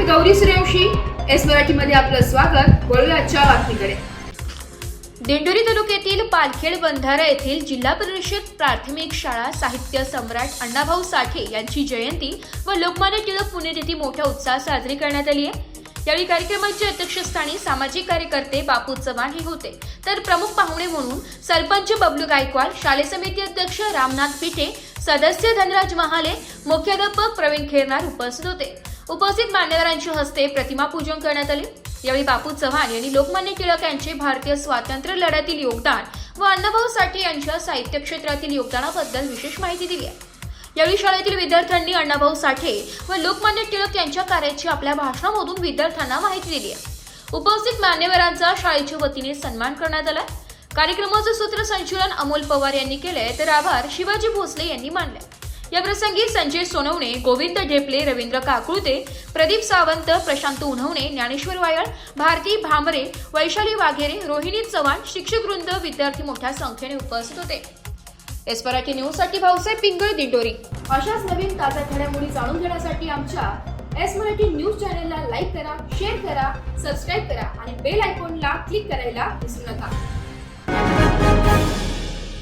Gauri Suryavanshi. S मराठीमध्ये आपलं स्वागत. वळूया आजच्या बातमीकडे. दिंडोरी तालुक्यातील पालखेड बंधारा येथील जिल्हा परिषद प्राथमिक शाळा साहित्य सम्राट अण्णाभाऊ साठे यांची जयंती व लोकमान्य टिळक पुण्यतिथी मोठ्या उत्साहात साजरी करण्यात आली आहे. यावेळी कार्यक्रमाचे अध्यक्षस्थानी सामाजिक कार्यकर्ते बापू चव्हाण हे होते, तर प्रमुख पाहुणे म्हणून सरपंच बबलू गायकवाड, शालेय समिती अध्यक्ष रामनाथ पिठे, सदस्य धनराज महाले, मुख्याध्यापक प्रवीण खेरनार उपस्थित होते. उपस्थित मान्यवरांच्या हस्ते प्रतिमा पूजन करण्यात आले. यावेळी बापू चव्हाण यांनी लोकमान्य टिळक यांचे भारतीय स्वातंत्र्य लढ्यातील योगदान व अण्णाभाऊ साठे यांच्या साहित्य क्षेत्रातील योगदानाबद्दल विशेष माहिती दिली आहे. यावेळी शाळेतील विद्यार्थ्यांनी अण्णाभाऊ साठे व लोकमान्य टिळक यांच्या कार्याची आपल्या भाषणामधून विद्यार्थ्यांना माहिती दिली आहे. उपस्थित मान्यवरांचा शाळेच्या वतीने सन्मान करण्यात आला. कार्यक्रमाचे सूत्रसंचालन अमोल पवार यांनी केले, तर आभार शिवाजी भोसले यांनी मानले. या प्रसंगी संजय सोनवणे, गोविंद ढेपले, रवींद्र काकुळते, प्रदीप सावंत, प्रशांत उन्हवणे, ज्ञानेश्वर वायळ, भारती भामरे, वैशाली वाघेरे, रोहिणी चव्हाण, शिक्षक वृंद, विद्यार्थी मोठ्या संख्येने उपस्थित होते. एस मराठी न्यूज साठी भाऊसाहेब पिंगळ, दिंडोरी. अशाच नवीन ताज्या घडामोडी जाणून घेण्यासाठी आमच्या एस मराठी न्यूज चॅनलला लाईक करा, शेअर करा, सबस्क्राईब करा आणि बेल आयकॉनला क्लिक करायला विसरू नका.